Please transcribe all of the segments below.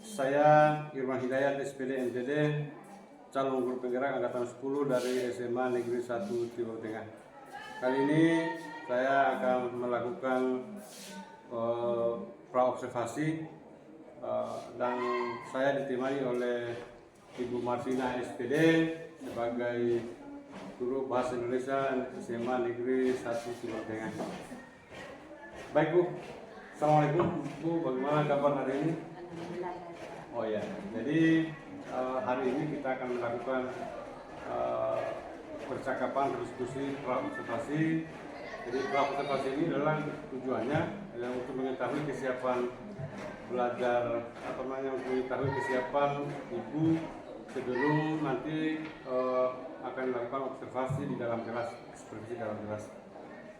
Saya Irwan Hidayat, SPD NTD, calon guru penggerak angkatan 10 dari SMA Negeri 1 Timur Tengah. Kali ini saya akan melakukan praobservasi dan saya ditemani oleh Ibu Martina SPD sebagai guru Bahasa Indonesia SMA Negeri 1 Timur Tengah. Baik Bu, Assalamualaikum Bu, bagaimana kabar hari ini? Oh ya, jadi hari ini kita akan melakukan percakapan, diskusi, praobservasi. Jadi praobservasi ini adalah tujuannya untuk mengetahui kesiapan belajar, untuk mengetahui kesiapan ibu sebelum nanti akan melakukan observasi di dalam kelas, supervisi dalam kelas.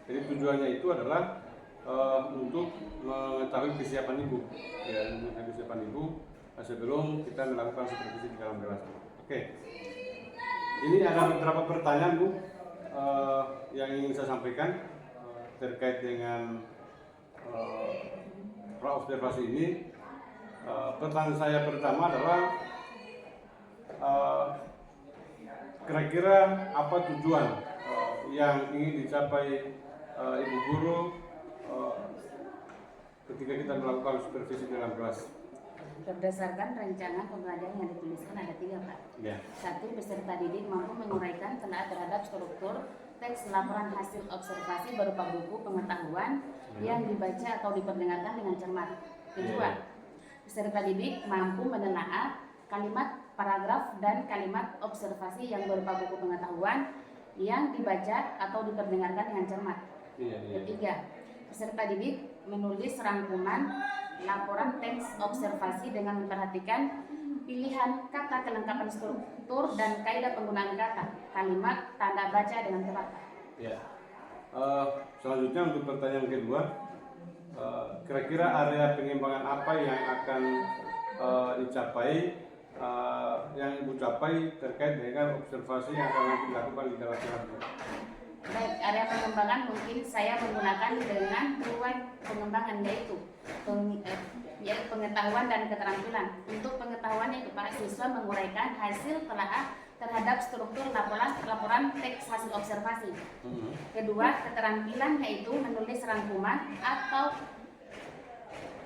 Jadi tujuannya itu adalah untuk mengetahui kesiapan ibu, ya, mengetahui kesiapan ibu sebelum kita melakukan supervisi di dalam kelas. Oke, ini ada beberapa pertanyaan Bu yang ingin saya sampaikan terkait dengan praobservasi ini. Pertanyaan saya pertama adalah kira-kira apa tujuan yang ingin dicapai ibu guru ketika kita melakukan supervisi dalam kelas? Berdasarkan rencana pembelajaran yang dituliskan ada 3 Pak. Ya. 1. Peserta didik mampu menguraikan taat terhadap struktur teks laporan hasil observasi berupa buku pengetahuan yang dibaca atau diperdengarkan dengan cermat. 2. Peserta didik mampu menelaah kalimat, paragraf, dan kalimat observasi yang berupa buku pengetahuan yang dibaca atau diperdengarkan dengan cermat. 3. Peserta didik menulis rangkuman laporan teks observasi dengan memperhatikan pilihan kata, kelengkapan struktur, dan kaidah penggunaan kata, kalimat, tanda baca dengan tepat. Ya. Selanjutnya untuk pertanyaan kedua, kira-kira area pengembangan apa yang akan dicapai, yang Ibu capai terkait dengan observasi yang akan dilakukan di dalam kelas? Baik, area pengembangan mungkin saya menggunakan dengan 2 pengembangan, yaitu pengetahuan dan keterampilan. Untuk pengetahuan itu para siswa menguraikan hasil telaah terhadap struktur laporan teks hasil observasi. Kedua, keterampilan yaitu menulis rangkuman atau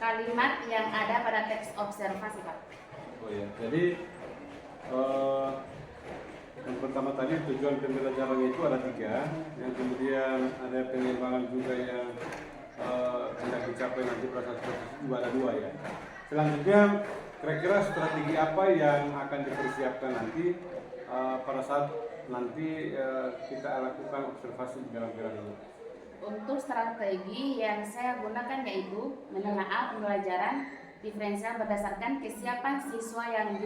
kalimat yang ada pada teks observasi, Pak. Oh ya, jadi yang pertama tadi tujuan pembelajaran itu ada 3, yang kemudian ada pengembangan juga yang hendak dicapai nanti pada saat supervisi juga ada 2 ya. Selanjutnya kira-kira strategi apa yang akan dipersiapkan nanti pada saat nanti kita lakukan observasi di dalam kelas ini? Untuk strategi yang saya gunakan yaitu menelaah pembelajaran diferensial berdasarkan kesiapan siswa yang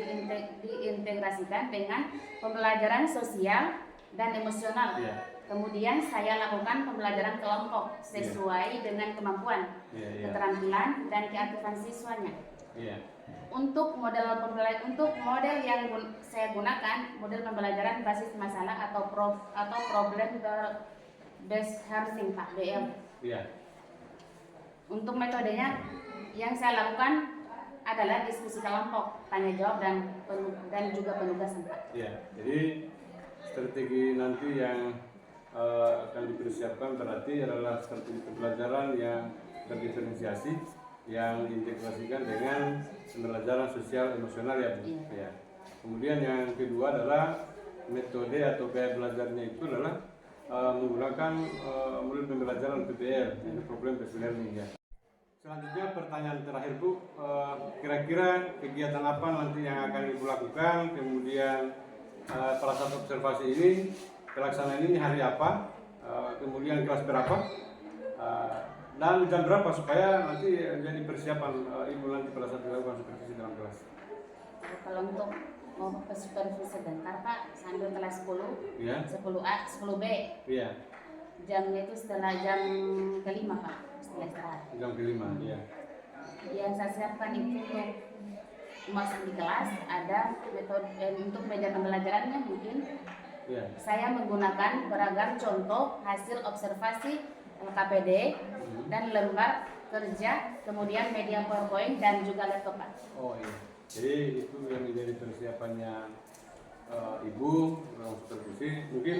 diintegrasikan dengan pembelajaran sosial dan emosional. Kemudian saya lakukan pembelajaran kelompok sesuai dengan kemampuan, keterampilan, dan keaktifan siswanya. Untuk model yang saya gunakan, model pembelajaran basis masalah atau problem based learning, Pak, BL. Untuk metodenya yang saya lakukan adalah diskusi kelompok, tanya jawab, dan juga penugasan, Pak. Jadi strategi nanti yang akan dipersiapkan berarti adalah strategi pembelajaran yang terdiferensiasi, yang diintegrasikan dengan pembelajaran sosial emosional ya Bu. Kemudian yang kedua adalah metode atau gaya belajarnya itu adalah menggunakan model pembelajaran PBL, yaitu problem based learning ya. Selanjutnya pertanyaan terakhir Bu, kira-kira kegiatan apa nanti yang akan Ibu lakukan, kemudian pada saat observasi ini, pelaksanaan ini hari apa, kemudian kelas berapa, dan jam berapa supaya nanti jadi persiapan Ibu nanti pada saat dilakukan supervisi dalam kelas? Kalau untuk mau supervisi sebentar Pak, sambil kelas 10, 10A, 10B. Jamnya itu setelah jam ke-5 Pak, setelah istirahat. Jam ke-5, Yang saya siapkan itu untuk masuk di kelas ada metode untuk meja pembelajarannya mungkin. Saya menggunakan beragam contoh hasil observasi LKPD dan lembar kerja, kemudian media PowerPoint dan juga laptop Pak. Jadi itu yang menjadi persiapannya ibu supervisi. Mungkin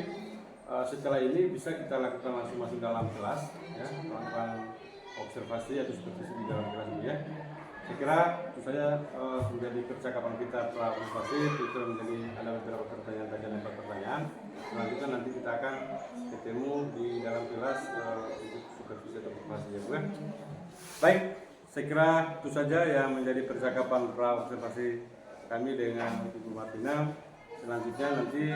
setelah ini bisa kita lakukan masing-masing dalam kelas, ya, melakukan observasi atau supervisi di dalam kelas ini, ya. Saya kira itu saja menjadi percakapan kita pra observasi. Itu menjadi ada beberapa pertanyaan. Selanjutnya nanti kita akan ketemu di dalam kelas untuk supervisi atau observasi, ya, Bu. Baik, saya kira itu saja yang menjadi percakapan pra observasi kami dengan Ibu Martina. Selanjutnya nanti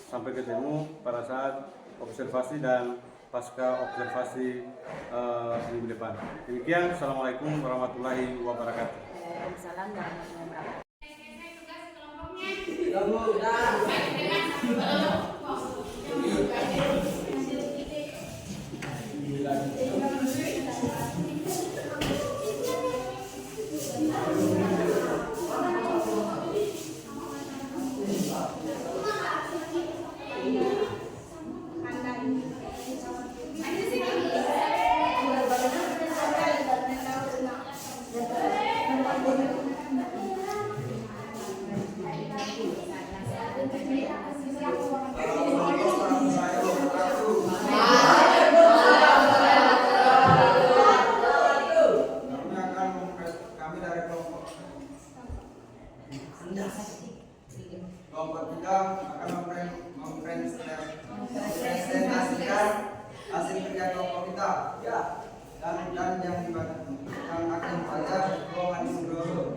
sampai ketemu pada saat observasi dan pasca observasi minggu depan. Demikian, Assalamualaikum warahmatullahi wabarakatuh. Waalaikumsalam warahmatullahi wabarakatuh. Kelompok kita akan mempresentasikan hasil kerja kelompok kita, dan yang akan dibaca Roman Nugroho.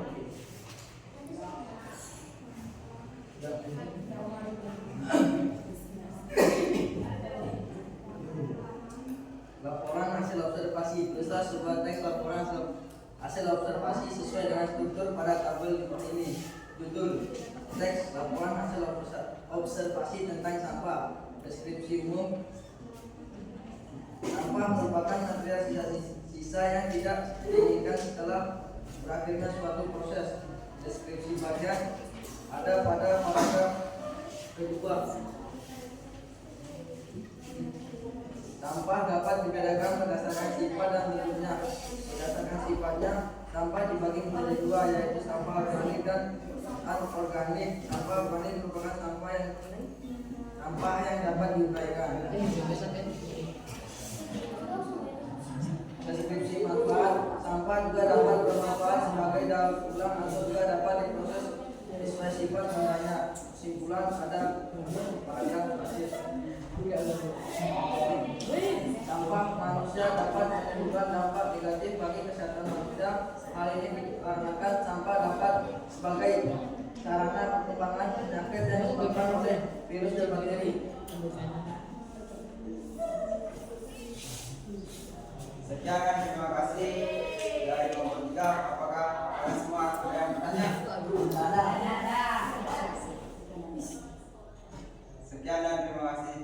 Laporan hasil observasi berusaha sebuah teks laporan hasil observasi sesuai dengan struktur pada tabel ini. Judul teks laporan hasil observasi tentang sampah. Deskripsi umum: sampah merupakan material sisa yang tidak diinginkan setelah berakhirnya suatu proses. Deskripsi bagian ada pada paragraf kedua. Sampah dapat dibedakan berdasarkan sifat dan bentuknya. Berdasarkan sifatnya, sampah dibagi menjadi dua, yaitu sampah organik dan anorganik. Sampah organik merupakan sampah yang dapat diuraikan. Deskripsi manfaat: sampah juga dapat bermanfaat sebagai daur ulang atau juga dapat diproses sesuai sifat gunanya. Kesimpulan ada paragraf terakhir. Sampah manusia dapat menimbulkan dampak negatif bagi kesehatan manusia. Hal ini dikarenakan sampah dapat sebagai sarana penyebaran penyakit yang disebabkan oleh virus dan bakteri. Sekian, terima kasih dari kelompok 3. Apakah kalian semua ada yang bertanya? Sekian dan terima kasih.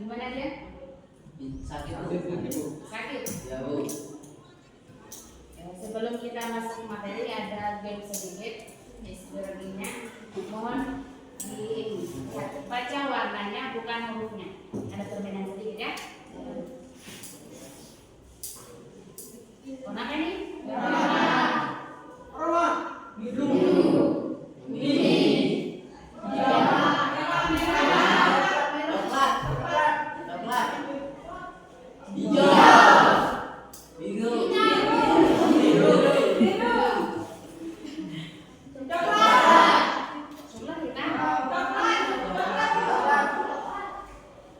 Gimana dia? Sakit. Sakit? Ya, Bu. Sebelum kita masuk materi ada game sedikit isinya. Mohon dibaca warnanya bukan hurufnya. Ada perbedaan sedikit ya. Warna apa nih? Warna biru.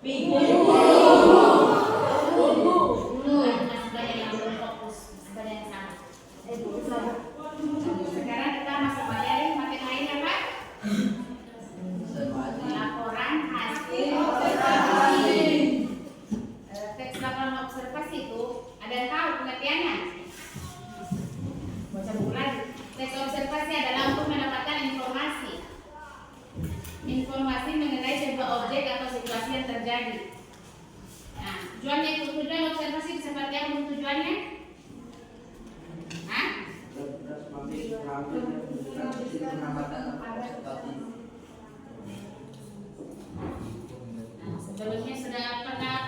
Bingung. informasi mengenai sebuah objek atau situasi yang terjadi. Nah, tujuan observasi seperti apa tujuannya? Hah? Nah, sebelumnya sudah pernah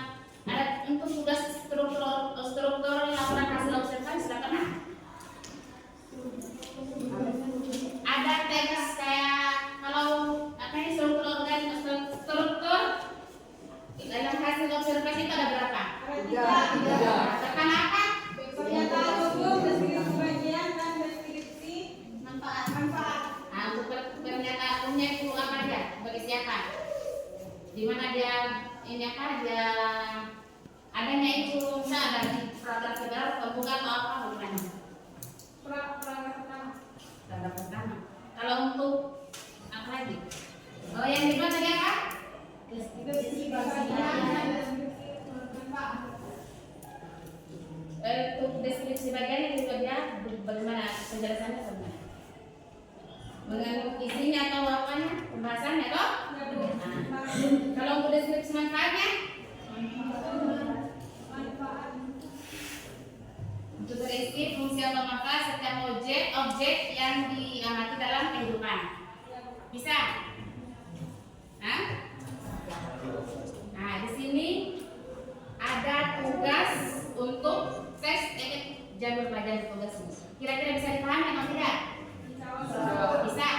ada untuk tugas struktur laporan hasil observasi sudah pernah? Ada teks kayak kalau apa ini struktur dalam hasil observasi itu ada berapa? Tiga. Tekan apa? Pernyataan umum, deskripsi bagian, dan deskripsi manfaat. Nah, untuk pernyataan umumnya itu apa aja? Bagi siapa? Di mana dia ini apa? Dia adanya itu misalnya ada di peraturan federal, pembukaan atau apa bukan? Peraturan pertama. Kalau untuk apa lagi? Oh, yang kedua tadi apa? Deskripsi bagian dan deskripsi manfaat. Untuk deskripsi bagian itu juga dia bagaimana penjelasannya sebenarnya? Mengandung isinya atau apanya? Pembahasannya toh? Nah, kalau untuk deskripsi manfaatnya? Untuk terisi fungsi atau manfaat setiap objek yang diamati dalam kehidupan. Bisa? Hah? Nah, di sini ada tugas untuk tes jalur pelajaran tugas ini. Kira-kira bisa dipahami atau tidak? Bisa.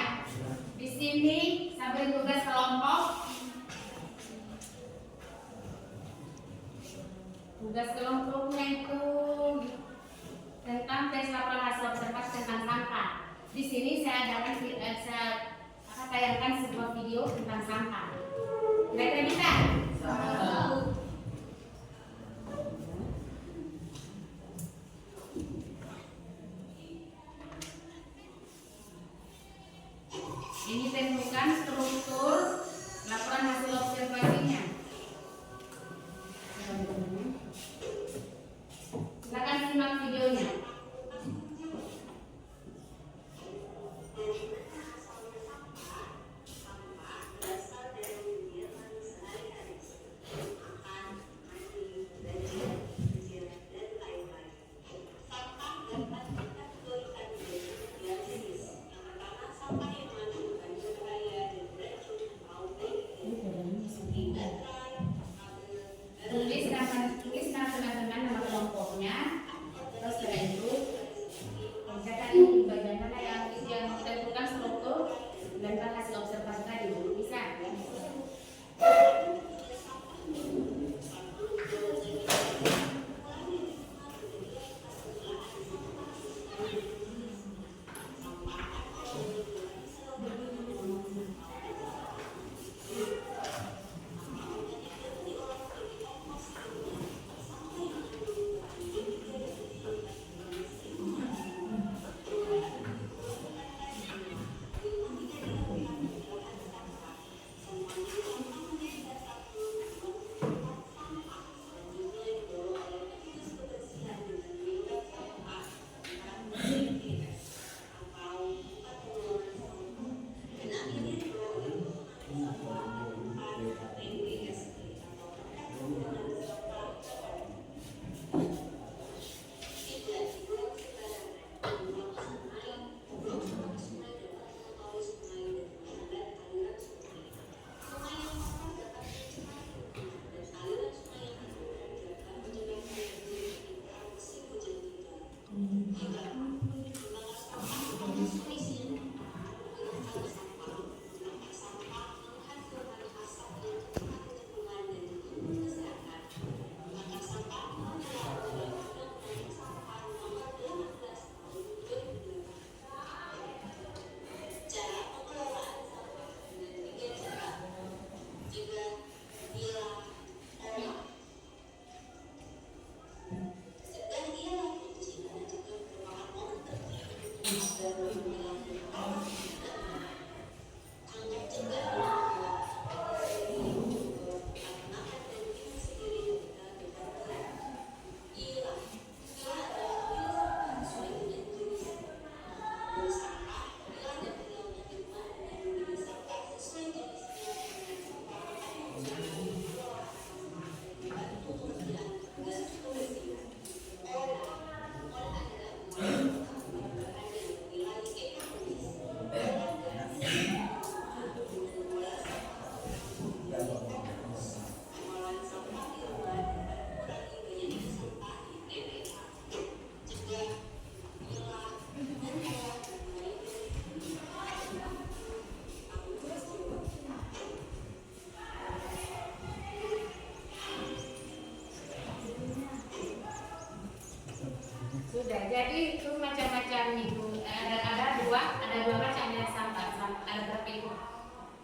Di sini sampai tugas kelompok. Tugas kelompoknya itu tentang tes laporan hasil observasi tentang sampah. Di sini saya tayangkan sebuah video tentang sampah. Kira-kira bisa? Ini tentukan struktur laporan hasil observasinya. Silakan simak videonya. Sudah, jadi itu macam-macam itu ada dua macam ya sampah. Ada berapa itu?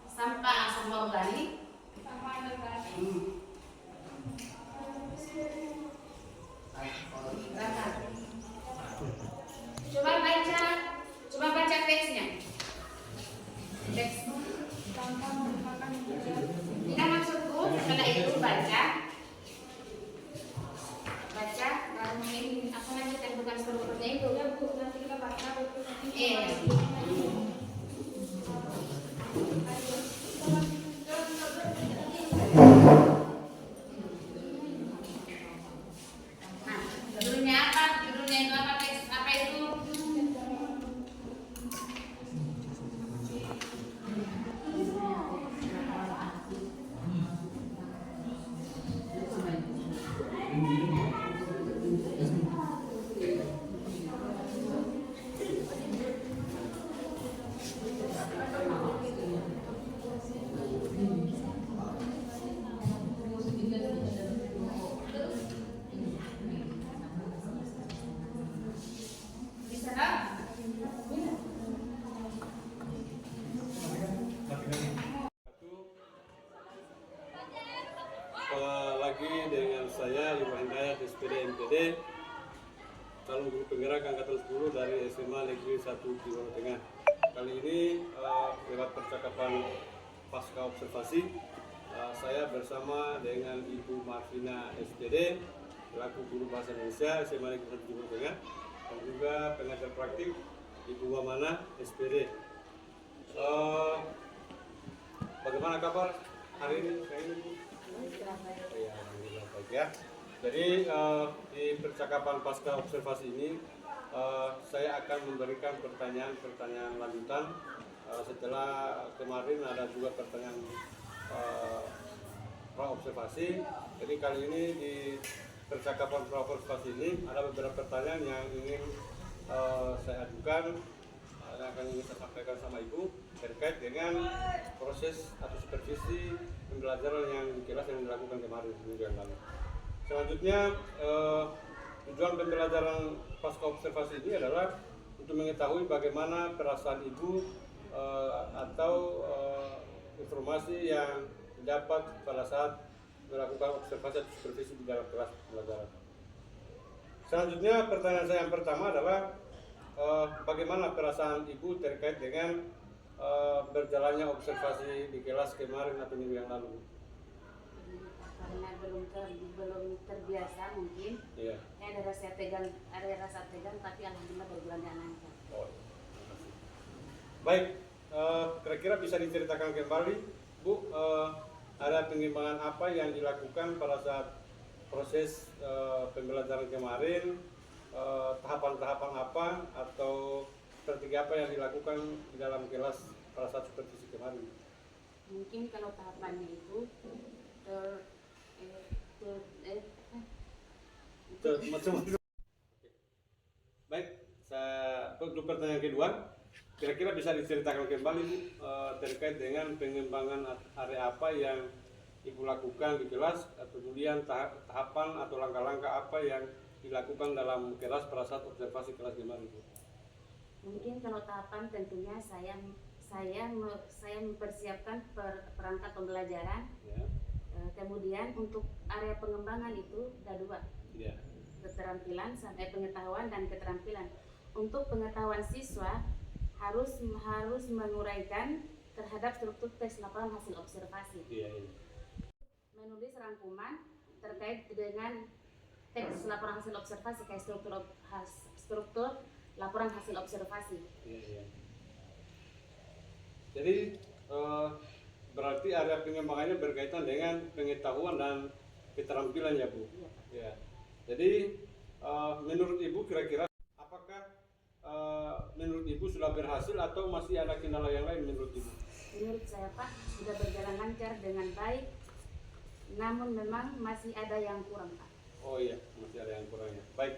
Sampah organik. Sampah organik. Berapa? Coba baca teksnya. Teks. Sampah merupakan Tidak maksudku, setelah itu baca baru ini aku lanjutkan bukan strukturnya itu. ya Bu, nanti kita baca betul nanti. Iya. Nah, judulnya apa? Judulnya itu apa? Teks apa itu? Bisa tak? Lagi dengan saya Iwan Hidayat SPD MPD, calon guru penggerak angkatan 10 dari SMA Negeri 1 Timur Tengah. Kali ini lewat percakapan pasca observasi, saya bersama dengan Ibu Marvina SPD, selaku guru bahasa Indonesia SMA Negeri 1 Timur Tengah, dan juga pengajar praktik Ibu Wamana SPD. Bagaimana kabar hari ini? Ya, alhamdulillah baik ya. Jadi di percakapan pasca observasi ini saya akan memberikan pertanyaan lanjutan setelah kemarin ada juga pertanyaan pra observasi. Jadi kali ini di percakapan pra observasi ini ada beberapa pertanyaan yang ingin saya ajukan, yang akan ingin saya sampaikan sama Ibu terkait dengan proses atau supervisi pembelajaran yang di kelas yang dilakukan kemarin minggu yang lalu. Selanjutnya tujuan pembelajaran pasca observasi ini adalah untuk mengetahui bagaimana perasaan Ibu atau informasi yang didapat pada saat melakukan observasi atau supervisi di dalam kelas pembelajaran. Selanjutnya pertanyaan saya yang pertama adalah bagaimana perasaan Ibu terkait dengan berjalannya observasi di kelas kemarin atau minggu yang lalu? Karena belum terbiasa mungkin. Iya. Ada rasa tegang, tapi alhamdulillah berjalan dengan lancar. Oh, terima kasih. Baik, kira-kira bisa diceritakan kembali, Bu, ada pengembangan apa yang dilakukan pada saat proses pembelajaran kemarin, tahapan-tahapan apa atau strategi apa yang dilakukan di dalam kelas pada saat supervisi kemarin? Mungkin kalau tahapannya itu Macam-macam. Baik, untuk pertanyaan kedua, kira-kira bisa diceritakan kembali, Bu, terkait dengan pengembangan area apa yang Ibu lakukan di kelas, kemudian tahapan atau langkah-langkah apa yang dilakukan dalam kelas pada saat observasi kelas kemarin, Bu? Mungkin kalau tahapan tentunya saya mempersiapkan perangkat pembelajaran. Ya. Kemudian untuk area pengembangan itu ada dua, Ya. keterampilan sampai pengetahuan dan keterampilan. Untuk pengetahuan siswa harus menguraikan terhadap struktur teks laporan hasil observasi. Iya, iya. Menulis rangkuman terkait dengan teks laporan hasil observasi kayak struktur laporan hasil observasi. Iya, iya. Jadi berarti area pengembangannya berkaitan dengan pengetahuan dan keterampilan ya Bu. Iya, Pak. Ya. Jadi menurut Ibu kira-kira apakah menurut Ibu sudah berhasil atau masih ada kendala yang lain menurut Ibu? Menurut saya Pak sudah berjalan lancar dengan baik, namun memang masih ada yang kurang Pak. Oh iya, masih ada yang kurangnya. Baik,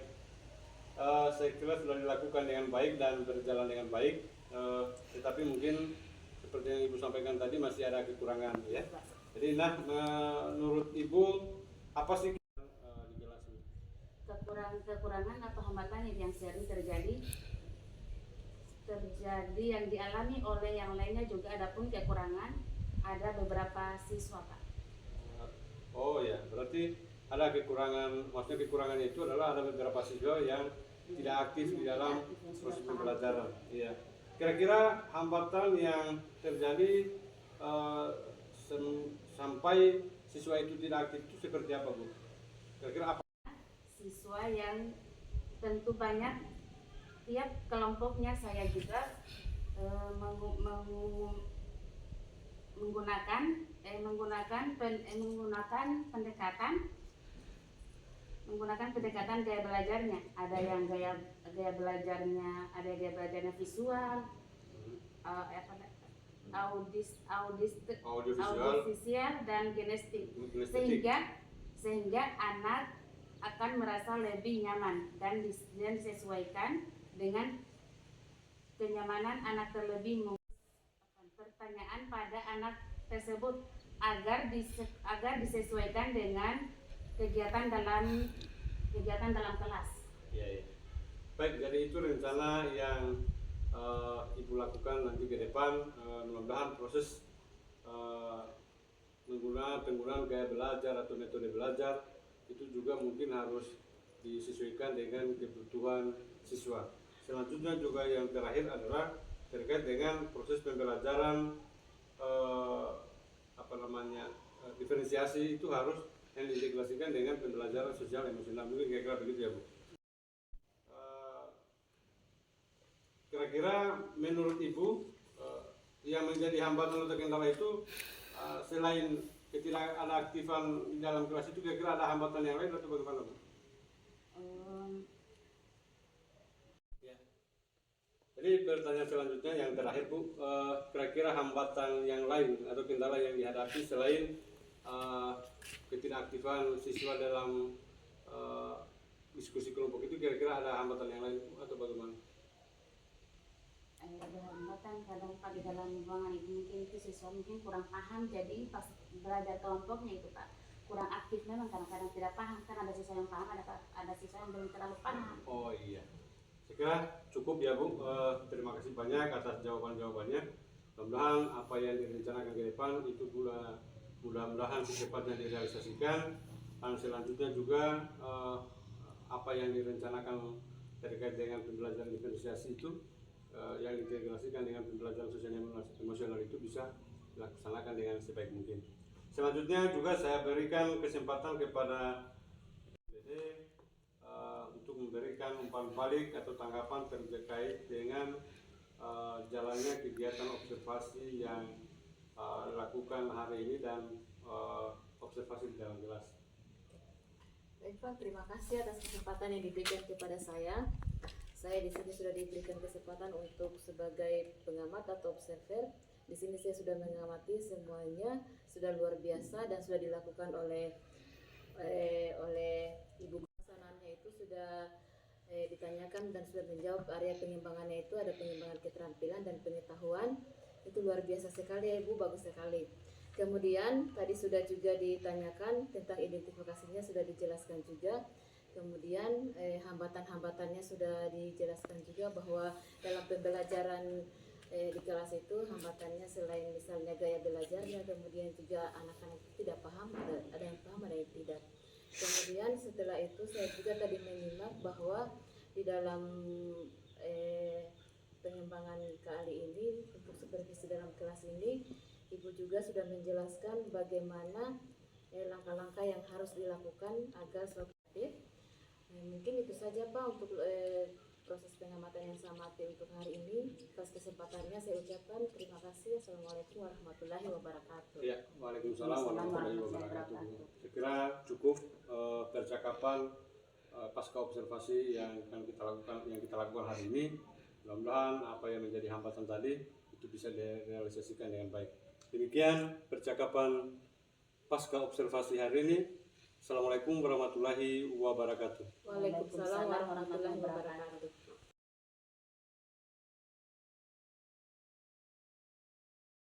saya kira sudah dilakukan dengan baik dan berjalan dengan baik, tetapi mungkin seperti yang Ibu sampaikan tadi masih ada kekurangan ya. Jadi menurut Ibu apa sih dijelasin? Kekurangan atau hambatan yang sering terjadi yang dialami oleh yang lainnya juga ada pun kekurangan, ada beberapa siswa Pak. Oh ya, berarti ada kekurangan, maksudnya kekurangan itu adalah ada beberapa siswa yang tidak aktif di dalam proses pembelajaran. Iya. Kira-kira hambatan yang terjadi sampai siswa itu tidak aktif itu seperti apa Bu? Kira-kira apa? Siswa yang tentu banyak, tiap kelompoknya saya juga menggunakan pendekatan gaya belajarnya. Ada yang gaya belajarnya, ada gaya belajarnya visual, audiovisual dan kinestik, sehingga anak akan merasa lebih nyaman dan disesuaikan dengan kenyamanan anak terlebih. Pertanyaan pada anak tersebut agar disesuaikan dengan kegiatan dalam kelas. Ya, ya. Baik, jadi itu rencana yang Ibu lakukan nanti ke depan. Mudah-mudahan proses penggunaan gaya belajar atau metode belajar itu juga mungkin harus disesuaikan dengan kebutuhan siswa. Selanjutnya juga yang terakhir adalah terkait dengan proses pembelajaran diferensiasi itu harus yang diintegrasikan dengan pembelajaran sosial emosional. Mungkin kira-kira begitu ya Bu. Kira-kira menurut Ibu yang menjadi hambatan atau kendala itu selain ketidakaktifan di dalam kelas itu, kira-kira ada hambatan yang lain atau bagaimana Bu? Ya. Jadi pertanyaan selanjutnya yang terakhir Bu, kira-kira hambatan yang lain atau kendala yang dihadapi selain ketidakaktifan siswa dalam diskusi kelompok itu, kira-kira ada hambatan yang lain atau bagaimana? Ada hambatan kadang Pak di dalam ruangan itu, mungkin itu siswa mungkin kurang paham, jadi pas belajar kelompoknya itu Pak kurang aktif. Memang kadang-kadang tidak paham, kan ada siswa yang paham, ada siswa yang belum terlalu paham. Oh iya, saya kira cukup ya Bu. Terima kasih banyak atas jawaban-jawabannya. Mudah-mudahan apa yang direncanakan ke depan itu mudah-mudahan secepatnya direalisasikan. Dan selanjutnya juga apa yang direncanakan terkait dengan pembelajaran diferensiasi itu yang diintegrasikan dengan pembelajaran sosial emosional itu bisa dilaksanakan dengan sebaik mungkin. Selanjutnya juga saya berikan kesempatan kepada BD untuk memberikan umpan balik atau tanggapan terkait dengan jalannya kegiatan observasi yang dilakukan hari ini dan observasi di dalam kelas. Baik Pak, terima kasih atas kesempatan yang diberikan kepada saya. Saya di sini sudah diberikan kesempatan untuk sebagai pengamat atau observer. Di sini saya sudah mengamati semuanya, sudah luar biasa dan sudah dilakukan oleh Ibu. Pelaksanaannya itu sudah ditanyakan dan sudah menjawab. Area pengembangannya itu ada pengembangan keterampilan dan pengetahuan. Itu luar biasa sekali ya Ibu, bagus sekali. Kemudian tadi sudah juga ditanyakan tentang identifikasinya, sudah dijelaskan juga. Kemudian hambatan-hambatannya sudah dijelaskan juga, bahwa dalam pembelajaran di kelas itu hambatannya selain misalnya gaya belajarnya, kemudian juga anak-anak itu tidak paham, ada yang paham, ada yang tidak. Kemudian setelah itu saya juga tadi menyimak bahwa di dalam pengembangan kali ini untuk supervisi dalam kelas ini, Ibu juga sudah menjelaskan bagaimana langkah-langkah yang harus dilakukan agar suatu mungkin itu saja Pak untuk proses pengamatan yang saya amati untuk hari ini. Atas kesempatannya saya ucapkan terima kasih. Assalamualaikum warahmatullahi wabarakatuh. Ya, waalaikumsalam warahmatullahi wabarakatuh. Saya kira cukup percakapan pasca observasi yang kita lakukan hari ini. Mudah-mudahan apa yang menjadi hambatan tadi itu bisa direalisasikan dengan baik. Demikian percakapan pasca observasi hari ini. Assalamualaikum warahmatullahi wabarakatuh. Waalaikumsalam warahmatullahi wabarakatuh.